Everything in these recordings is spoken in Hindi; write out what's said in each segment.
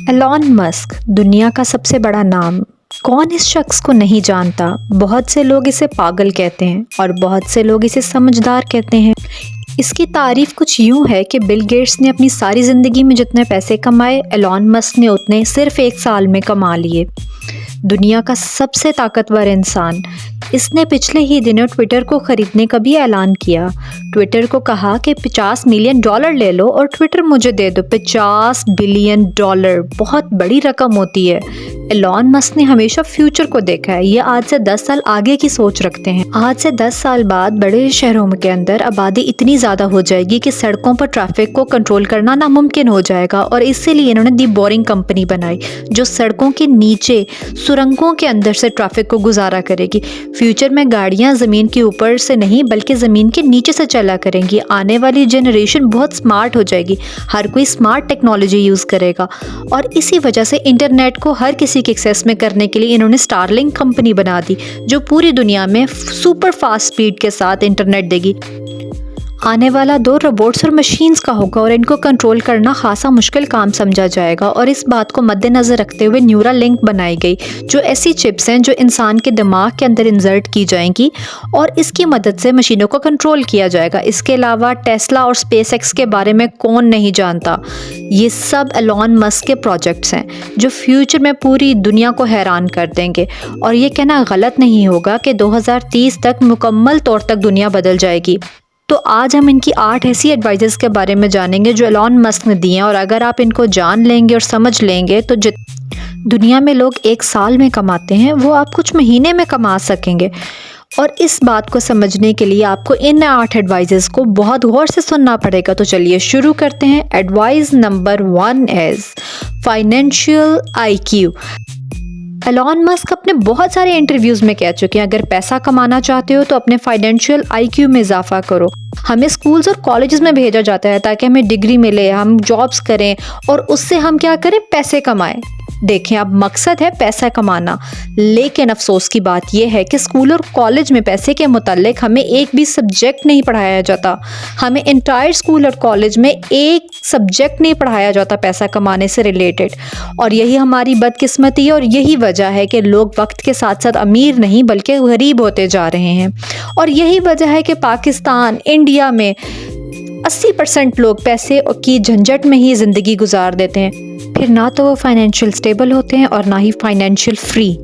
एलॉन मस्क दुनिया का सबसे बड़ा नाम। कौन इस शख्स को नहीं जानता। बहुत से लोग इसे पागल कहते हैं और बहुत से लोग इसे समझदार कहते हैं। इसकी तारीफ कुछ यूं है कि बिल गेट्स ने अपनी सारी ज़िंदगी में जितने पैसे कमाए, एलॉन मस्क ने उतने सिर्फ एक साल में कमा लिए। दुनिया का सबसे ताकतवर इंसान। इसने पिछले ही दिनों ट्विटर को खरीदने का भी ऐलान किया। ट्विटर को कहा कि $50 मिलियन ले लो और ट्विटर मुझे दे दो। $50 बिलियन, बहुत बड़ी रकम होती है। एलॉन मस्क ने हमेशा फ्यूचर को देखा है। ये आज से 10 साल आगे की सोच रखते हैं। आज से 10 साल बाद बड़े शहरों के अंदर आबादी इतनी ज़्यादा हो जाएगी कि सड़कों पर ट्रैफिक को कंट्रोल करना नामुमकिन हो जाएगा, और इसीलिए इन्होंने दी बोरिंग कंपनी बनाई जो सड़कों के नीचे सुरंगों के अंदर से ट्रैफिक को गुजारा करेगी। फ्यूचर में गाड़ियां ज़मीन के ऊपर से नहीं बल्कि ज़मीन के नीचे से चला करेंगी। आने वाली जनरेशन बहुत स्मार्ट हो जाएगी। हर कोई स्मार्ट टेक्नोलॉजी यूज़ करेगा, और इसी वजह से इंटरनेट को हर किसी के एक्सेस में करने के लिए इन्होंने स्टारलिंक कंपनी बना दी जो पूरी दुनिया में सुपर फास्ट स्पीड के साथ इंटरनेट देगी। आने वाला दौर रोबोट्स और मशीन्स का होगा, और इनको कंट्रोल करना खासा मुश्किल काम समझा जाएगा। और इस बात को मद्देनज़र रखते हुए न्यूरल लिंक बनाई गई, जो ऐसी चिप्स हैं जो इंसान के दिमाग के अंदर इंसर्ट की जाएंगी और इसकी मदद से मशीनों को कंट्रोल किया जाएगा। इसके अलावा टेस्ला और स्पेसएक्स के बारे में कौन नहीं जानता। ये सब एलॉन मस्क के प्रोजेक्ट्स हैं जो फ्यूचर में पूरी दुनिया को हैरान कर देंगे। और ये कहना गलत नहीं होगा कि 2030 तक मुकम्मल तौर तक दुनिया बदल जाएगी। तो आज हम इनकी 8 ऐसी एडवाइजेस के बारे में जानेंगे जो एलॉन मस्क ने दी हैं, और अगर आप इनको जान लेंगे और समझ लेंगे तो दुनिया में लोग एक साल में कमाते हैं वो आप कुछ महीने में कमा सकेंगे। और इस बात को समझने के लिए आपको इन 8 एडवाइजेस को बहुत गौर से सुनना पड़ेगा। तो चलिए शुरू करते हैं। Advice number 1 is financial IQ। Elon Musk अपने बहुत सारे इंटरव्यूज़ में कह चुके हैं, अगर पैसा कमाना चाहते हो तो अपने फाइनेंशियल IQ में इजाफा करो। हमें स्कूल्स और कॉलेजेस में भेजा जाता है ताकि हमें डिग्री मिले, हम जॉब्स करें और उससे हम क्या करें, पैसे कमाएं। देखें, अब मकसद है पैसा कमाना, लेकिन अफसोस की बात यह है कि स्कूल और कॉलेज में पैसे के मुताल्लिक हमें एक भी सब्जेक्ट नहीं पढ़ाया जाता। हमें इंटायर स्कूल और कॉलेज में एक सब्जेक्ट नहीं पढ़ाया जाता पैसा कमाने से रिलेटेड। और यही हमारी बदकिस्मती है, और यही वजह है कि लोग वक्त के साथ साथ अमीर नहीं बल्कि गरीब होते जा रहे हैं। और यही वजह है कि पाकिस्तान, इंडिया में 80% लोग पैसे की झंझट में ही ज़िंदगी गुजार देते हैं। फिर ना तो वो फाइनेंशियल स्टेबल होते हैं और ना ही फाइनेंशियल फ्री।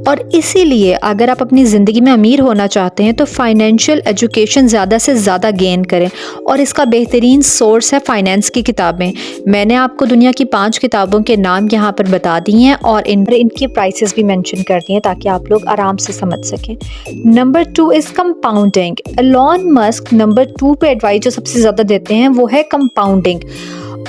और इसीलिए अगर आप अपनी ज़िंदगी में अमीर होना चाहते हैं तो फाइनेंशियल एजुकेशन ज़्यादा से ज़्यादा गेन करें, और इसका बेहतरीन सोर्स है फाइनेंस की किताबें। मैंने आपको दुनिया की 5 किताबों के नाम यहाँ पर बता दिए हैं और इनकी प्राइसेस भी मेंशन कर दी हैं ताकि आप लोग आराम से समझ सकें। Number 2 is compounding. Elon Musk number 2 पे एडवाइस जो सबसे ज़्यादा देते हैं वो है कंपाउंडिंग।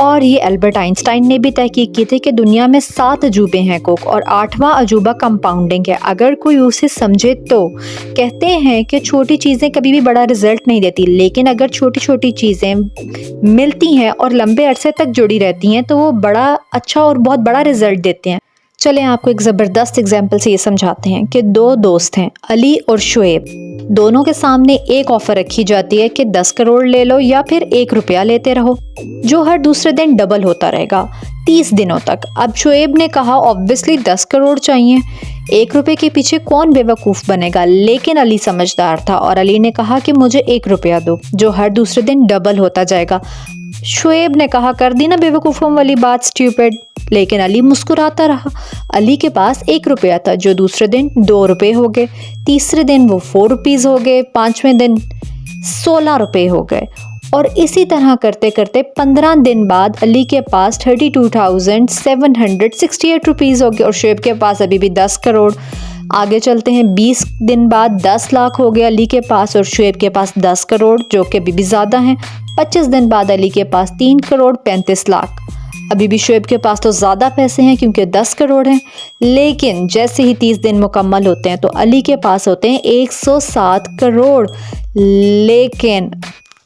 और ये अल्बर्ट आइंस्टाइन ने भी तहकीक की थी कि दुनिया में 7 अजूबे हैं कुक, और 8वां अजूबा कंपाउंडिंग है। अगर कोई उसे समझे तो कहते हैं कि छोटी चीज़ें कभी भी बड़ा रिजल्ट नहीं देती, लेकिन अगर छोटी छोटी चीज़ें मिलती हैं और लंबे अरसे तक जुड़ी रहती हैं तो वो बड़ा अच्छा और बहुत बड़ा रिजल्ट देते हैं। चलें आपको एक ज़बरदस्त एग्जाम्पल से ये समझाते हैं कि 2 दोस्त हैं, अली और शुएब। दोनों के सामने एक ऑफ़र रखी जाती है कि 10 करोड़ ले लो या फिर 1 रुपया लेते रहो, जो हर दूसरे दिन डबल होता रहेगा 30 दिनों तक। अब शुएब ने कहा ऑब्वियसली 10 करोड़ चाहिए, 1 रुपये के पीछे कौन बेवकूफ़ बनेगा। लेकिन अली समझदार था और अली ने कहा कि मुझे 1 रुपया दो, जो हर दूसरे दिन डबल होता जाएगा। शुएब ने कहा कर दी ना बेवकूफ़ों वाली बात, स्टूपिड। लेकिन अली मुस्कुराता रहा। अली के पास 1 रुपया था, जो दूसरे दिन 2 रुपये हो गए, तीसरे दिन वो 4 रुपीज़ हो गए, 5वें दिन 16 रुपये हो गए। और इसी तरह करते करते 15 दिन बाद अली के पास 32,768 रुपीज़ हो गए, और शुएब के पास अभी भी 10 करोड़। आगे चलते हैं, 20 दिन बाद 10 लाख हो गए अली के पास, और शुएब के पास 10 करोड़, जो कि अभी भी ज़्यादा हैं। 25 दिन बाद अली के पास 3 करोड़ 35 लाख। अभी भी शुएब के पास तो ज़्यादा पैसे हैं क्योंकि 10 करोड़ हैं। लेकिन जैसे ही 30 दिन मुकम्मल होते हैं तो अली के पास होते हैं 107 करोड़, लेकिन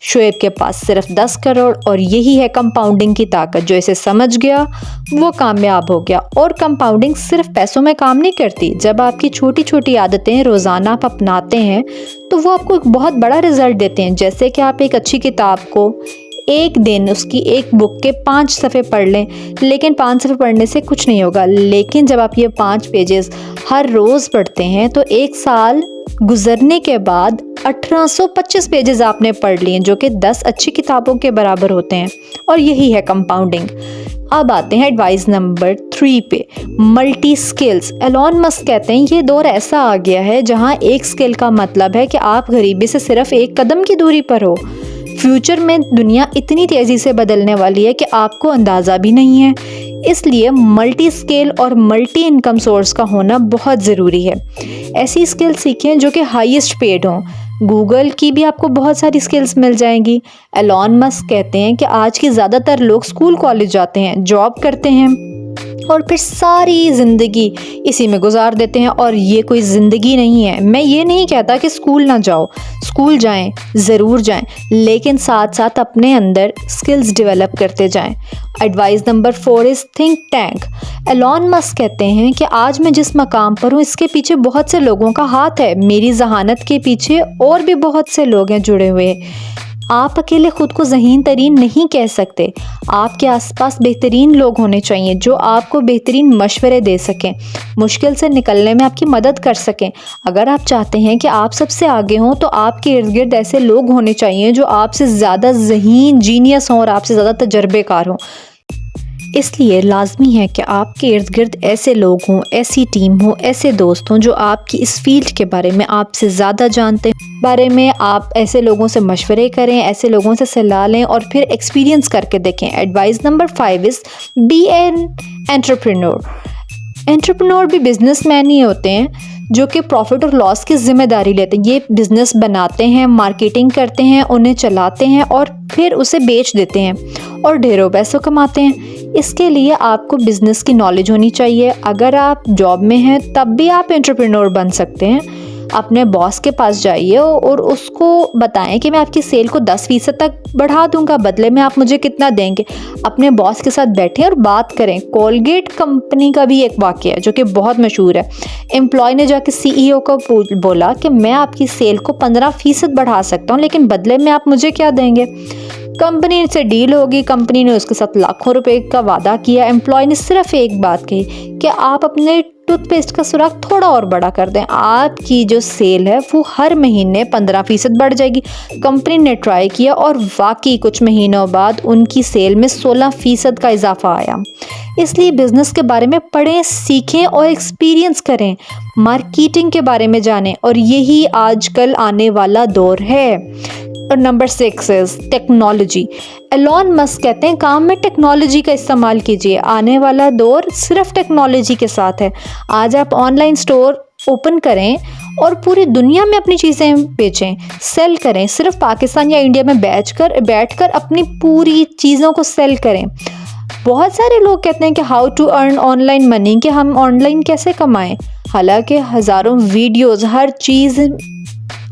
शुएब के पास सिर्फ 10 करोड़। और यही है कंपाउंडिंग की ताकत। जो इसे समझ गया वो कामयाब हो गया। और कंपाउंडिंग सिर्फ पैसों में काम नहीं करती। जब आपकी छोटी छोटी आदतें रोज़ाना आप अपनाते हैं तो वो आपको एक बहुत बड़ा रिजल्ट देते हैं। जैसे कि आप एक अच्छी किताब को एक दिन उसकी एक बुक के 5 सफ़े पढ़ लें, लेकिन 5 सफ़े पढ़ने से कुछ नहीं होगा। लेकिन जब आप ये 5 पेजेस हर रोज़ पढ़ते हैं तो 1 साल गुजरने के बाद 1825 पेजेस आपने पढ़ लिए, जो कि 10 अच्छी किताबों के बराबर होते हैं। और यही है कंपाउंडिंग। अब आते हैं एडवाइस नंबर 3 पे, मल्टी स्किल्स। एलॉन मस्क कहते हैं ये दौर ऐसा आ गया है जहां एक स्किल का मतलब है कि आप गरीबी से सिर्फ एक कदम की दूरी पर हो। फ्यूचर में दुनिया इतनी तेज़ी से बदलने वाली है कि आपको अंदाज़ा भी नहीं है, इसलिए मल्टी स्किल और मल्टी इनकम सोर्स का होना बहुत ज़रूरी है। ऐसी स्किल सीखें जो कि हाईएस्ट पेड हों। गूगल की भी आपको बहुत सारी स्किल्स मिल जाएंगी। एलॉन मस्क कहते हैं कि आज की ज़्यादातर लोग स्कूल कॉलेज जाते हैं, जॉब करते हैं और फिर सारी ज़िंदगी इसी में गुजार देते हैं, और ये कोई ज़िंदगी नहीं है। मैं ये नहीं कहता कि स्कूल ना जाओ, स्कूल जाएं, ज़रूर जाएं, लेकिन साथ साथ अपने अंदर स्किल्स डेवलप करते जाएं। Advice number 4 is think tank. Elon Musk कहते हैं कि आज मैं जिस मकाम पर हूँ इसके पीछे बहुत से लोगों का हाथ है। मेरी जहानत के पीछे और भी बहुत से लोग हैं जुड़े हुए। आप अकेले खुद को ज़हीन तरीन नहीं कह सकते। आपके आसपास बेहतरीन लोग होने चाहिए जो आपको बेहतरीन मशवरे दे सकें, मुश्किल से निकलने में आपकी मदद कर सकें। अगर आप चाहते हैं कि आप सबसे आगे हों तो आपके इर्द गिर्द ऐसे लोग होने चाहिए जो आपसे ज़्यादा ज़हीन, जीनियस हों और आपसे ज़्यादा तजर्बेकार हों। इसलिए लाजमी है कि आपके इर्द गिर्द ऐसे लोग हों, ऐसी टीम हो, ऐसे दोस्त हों जो आपकी इस फील्ड के बारे में आपसे ज़्यादा जानते हैं। बारे में आप ऐसे लोगों से मशवरे करें, ऐसे लोगों से सलाह लें और फिर एक्सपीरियंस करके देखें। Advice number 5 is be an entrepreneur. Entrepreneur भी बिजनेसमैन ही होते हैं जो कि प्रॉफिट और लॉस की जिम्मेदारी लेते हैं। ये बिज़नेस बनाते हैं, मार्केटिंग करते हैं, उन्हें चलाते हैं और फिर उसे बेच देते हैं और ढेरों पैसों कमाते हैं। इसके लिए आपको बिज़नेस की नॉलेज होनी चाहिए। अगर आप जॉब में हैं तब भी आप एंटरप्रेन्योर बन सकते हैं। अपने बॉस के पास जाइए और उसको बताएं कि मैं आपकी सेल को 10% तक बढ़ा दूंगा, बदले में आप मुझे कितना देंगे। अपने बॉस के साथ बैठें और बात करें। कोलगेट कंपनी का भी एक वाक़या है जो कि बहुत मशहूर है। एम्प्लॉय ने जाके CEO को बोला कि मैं आपकी सेल को 15% बढ़ा सकता हूँ, लेकिन बदले में आप मुझे क्या देंगे। कंपनी से डील होगी, कंपनी ने उसके साथ लाखों रुपए का वादा किया। एम्प्लॉय ने सिर्फ एक बात कही कि आप अपने टूथपेस्ट का सुराख थोड़ा और बड़ा कर दें, आपकी जो सेल है वो हर महीने 15% बढ़ जाएगी। कंपनी ने ट्राई किया और वाकई कुछ महीनों बाद उनकी सेल में 16% का इजाफा आया। इसलिए बिजनेस के बारे में पढ़ें, सीखें और एक्सपीरियंस करें, मार्केटिंग के बारे में जानें, और यही आजकल आने वाला दौर है। और number 6 is technology. Elon Musk कहते हैं काम में टेक्नोलॉजी का इस्तेमाल कीजिए। आने वाला दौर सिर्फ टेक्नोलॉजी के साथ है। आज आप ऑनलाइन स्टोर ओपन करें और पूरी दुनिया में अपनी चीज़ें बेचें, सेल करें। सिर्फ पाकिस्तान या इंडिया में बैठकर अपनी पूरी चीज़ों को सेल करें। बहुत सारे लोग कहते हैं कि how to earn online money, कि हम ऑनलाइन कैसे कमाएं। हालांकि हज़ारों वीडियोस, हर चीज़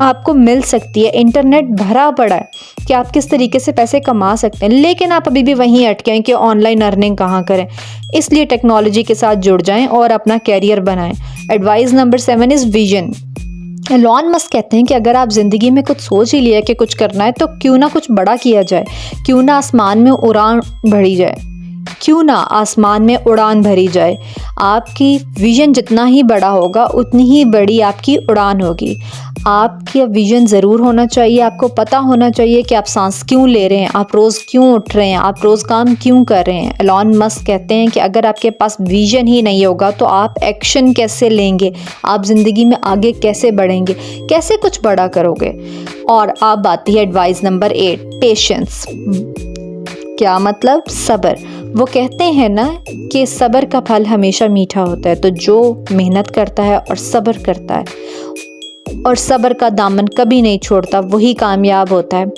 आपको मिल सकती है। इंटरनेट भरा पड़ा है कि आप किस तरीके से पैसे कमा सकते हैं, लेकिन आप अभी भी वहीं अटके हैं कि ऑनलाइन अर्निंग कहाँ करें। इसलिए टेक्नोलॉजी के साथ जुड़ जाएं और अपना कैरियर बनाएं। Advice number 7 is vision. Elon Musk कहते हैं कि अगर आप ज़िंदगी में कुछ सोच ही लिया कि कुछ करना है तो क्यों ना कुछ बड़ा किया जाए, क्यों ना आसमान में उड़ान भरी जाए, क्यों ना आसमान में उड़ान भरी जाए। आपकी विजन जितना ही बड़ा होगा उतनी ही बड़ी आपकी उड़ान होगी। आपका विजन ज़रूर होना चाहिए। आपको पता होना चाहिए कि आप सांस क्यों ले रहे हैं, आप रोज़ क्यों उठ रहे हैं, आप रोज़ काम क्यों कर रहे हैं। एलॉन मस्क कहते हैं कि अगर आपके पास विजन ही नहीं होगा तो आप एक्शन कैसे लेंगे, आप ज़िंदगी में आगे कैसे बढ़ेंगे, कैसे कुछ बड़ा करोगे। और अब आती है एडवाइस नंबर 8, पेशेंस। क्या मतलब? सब्र। वो कहते हैं ना कि सब्र का फल हमेशा मीठा होता है। तो जो मेहनत करता है और सब्र करता है और सब्र का दामन कभी नहीं छोड़ता, वही कामयाब होता है।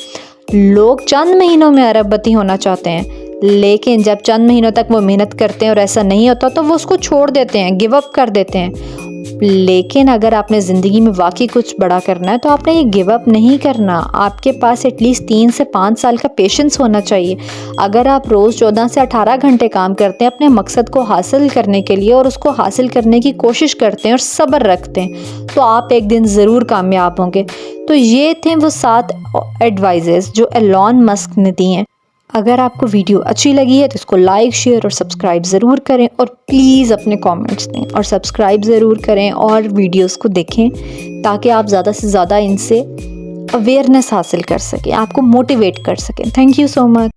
लोग चंद महीनों में अरबपति होना चाहते हैं, लेकिन जब चंद महीनों तक वो मेहनत करते हैं और ऐसा नहीं होता तो वो उसको छोड़ देते हैं, गिव अप कर देते हैं। लेकिन अगर आपने ज़िंदगी में वाकई कुछ बड़ा करना है तो आपने ये गिव अप नहीं करना। आपके पास एटलीस्ट 3 से 5 साल का पेशेंस होना चाहिए। अगर आप रोज़ 14 से 18 घंटे काम करते हैं अपने मकसद को हासिल करने के लिए और उसको हासिल करने की कोशिश करते हैं और सब्र रखते हैं तो आप एक दिन ज़रूर कामयाब होंगे। तो ये थे वो 7 एडवाइजेस जो एलॉन मस्क ने दी हैं। अगर आपको वीडियो अच्छी लगी है तो इसको लाइक, शेयर और सब्सक्राइब ज़रूर करें और प्लीज़ अपने कमेंट्स दें और सब्सक्राइब ज़रूर करें और वीडियोस को देखें ताकि आप ज़्यादा से ज़्यादा इनसे अवेयरनेस हासिल कर सकें, आपको मोटिवेट कर सकें। Thank you so much.